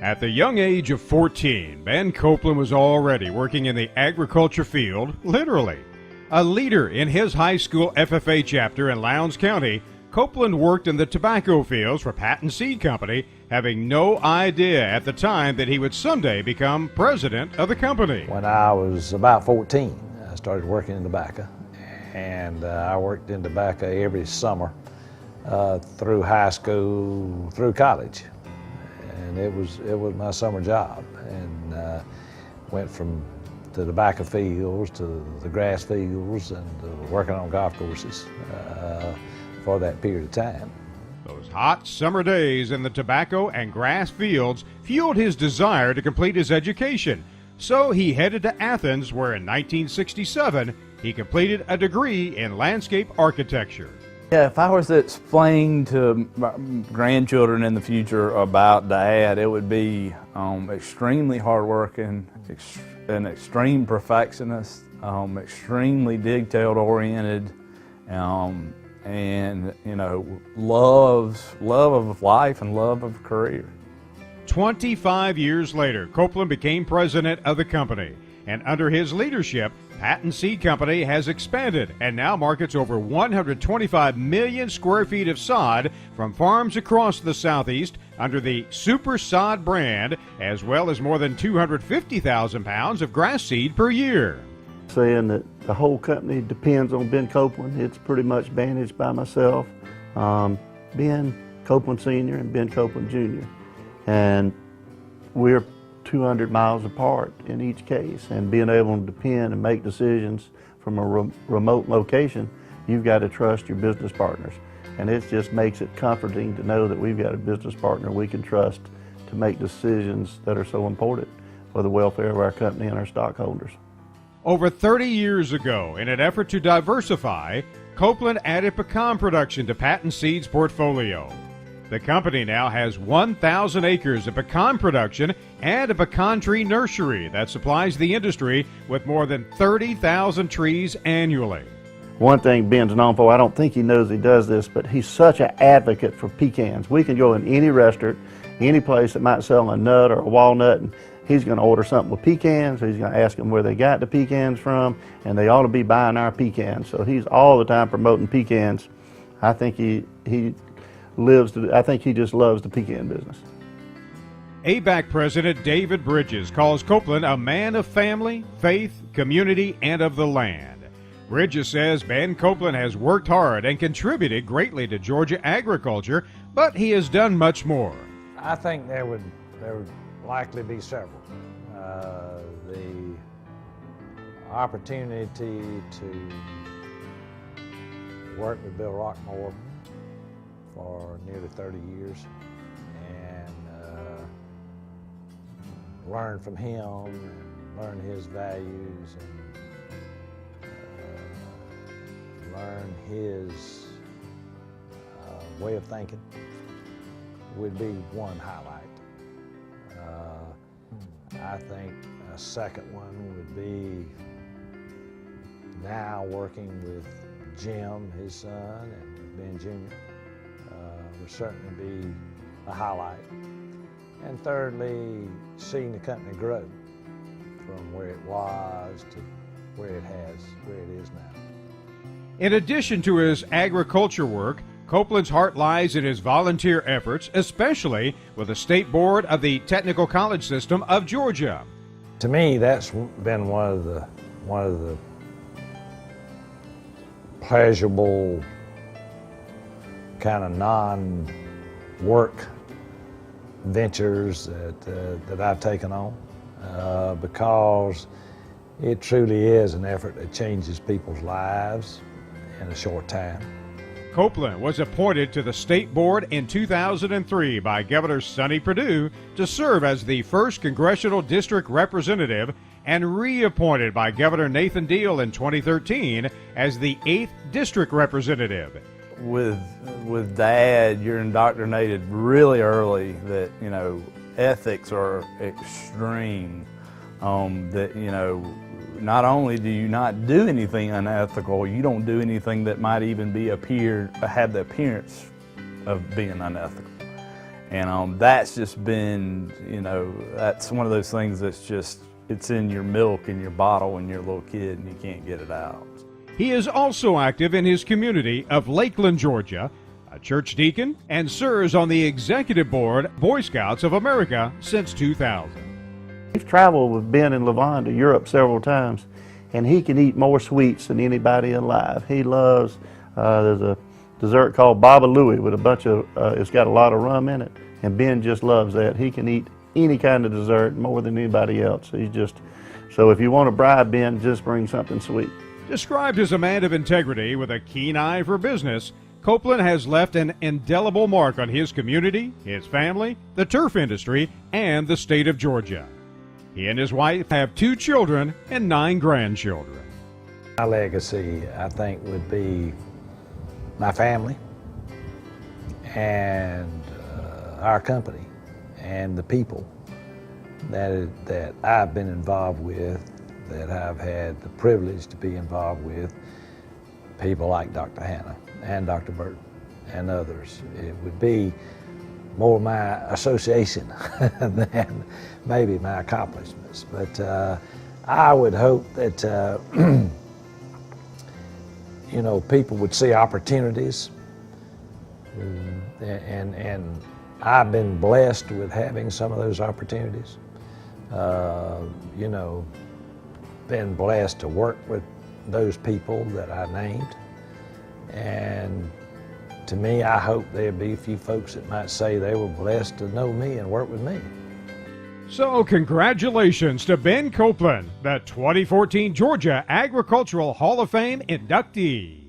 At the young age of 14, Ben Copeland was already working in the agriculture field, literally. A leader in his high school FFA chapter in Lowndes County, Copeland worked in the tobacco fields for Patton Seed Company, having no idea at the time that he would someday become president of the company. When I was about 14, I started working in tobacco, and I worked in tobacco every summer through high school, through college. And it was my summer job, and went from the tobacco fields to the grass fields and working on golf courses for that period of time. Those hot summer days in the tobacco and grass fields fueled his desire to complete his education. So he headed to Athens, where in 1967 he completed a degree in landscape architecture. Yeah, if I was to explain to my grandchildren in the future about Dad, it would be extremely hardworking, an extreme perfectionist, extremely detailed oriented, and love of life and love of career. 25 years later, Copeland became president of the company, and under his leadership, Patton Seed Company has expanded and now markets over 125 million square feet of sod from farms across the Southeast under the Super Sod brand, as well as more than 250,000 pounds of grass seed per year. Saying that the whole company depends on Ben Copeland, it's pretty much managed by myself, Ben Copeland Sr. and Ben Copeland Jr. And we're 200 miles apart in each case, and being able to depend and make decisions from a remote location, you've got to trust your business partners. And it just makes it comforting to know that we've got a business partner we can trust to make decisions that are so important for the welfare of our company and our stockholders. Over 30 years ago, in an effort to diversify, Copeland added pecan production to Patton Seed's portfolio. The company now has 1,000 acres of pecan production and a pecan tree nursery that supplies the industry with more than 30,000 trees annually. One thing Ben's known for, I don't think he knows he does this, but he's such an advocate for pecans. We can go in any restaurant, any place that might sell a nut or a walnut, and he's going to order something with pecans. He's going to ask them where they got the pecans from, and they ought to be buying our pecans. So he's all the time promoting pecans. I think he just loves the pecan business. ABAC President David Bridges calls Copeland a man of family, faith, community, and of the land. Bridges says Ben Copeland has worked hard and contributed greatly to Georgia agriculture, but he has done much more. I think there would likely be several. The opportunity to work with Bill Roquemore for nearly 30 years and learn from him and learn his values and learn his way of thinking would be one highlight. I think a second one would be now working with Jim, his son, and with Ben Jr. Would certainly be a highlight. And thirdly, seeing the company grow from where it was to where it is now. In addition to his agriculture work, Copeland's heart lies in his volunteer efforts, especially with the State Board of the Technical College System of Georgia. To me, that's been one of the pleasurable kind of non-work ventures that I've taken on because it truly is an effort that changes people's lives in a short time. Copeland was appointed to the State Board in 2003 by Governor Sonny Perdue to serve as the first congressional district representative and reappointed by Governor Nathan Deal in 2013 as the 8th district representative. With Dad, you're indoctrinated really early that, ethics are extreme, that, not only do you not do anything unethical, you don't do anything that might even have the appearance of being unethical. And that's just been, that's one of those things that's just, it's in your milk in your bottle when you're a little kid and you can't get it out. He is also active in his community of Lakeland, Georgia, a church deacon, and serves on the executive board Boy Scouts of America since 2000. We've traveled with Ben and LaVon to Europe several times, and he can eat more sweets than anybody alive. He loves, there's a dessert called Baba Louie with a bunch of, it's got a lot of rum in it, and Ben just loves that. He can eat any kind of dessert more than anybody else. He's just, so if you want to bribe Ben, just bring something sweet. Described as a man of integrity with a keen eye for business, Copeland has left an indelible mark on his community, his family, the turf industry, and the state of Georgia. He and his wife have 2 children and 9 grandchildren. My legacy, I think, would be my family and our company and the people that I've been involved with, that I've had the privilege to be involved with, people like Dr. Hannah and Dr. Burton and others. It would be more my association than maybe my accomplishments. But I would hope that people would see opportunities, and I've been blessed with having some of those opportunities. Been blessed to work with those people that I named, and to me, I hope there'd be a few folks that might say they were blessed to know me and work with me. So congratulations to Ben Copeland, the 2014 Georgia Agricultural Hall of Fame inductee.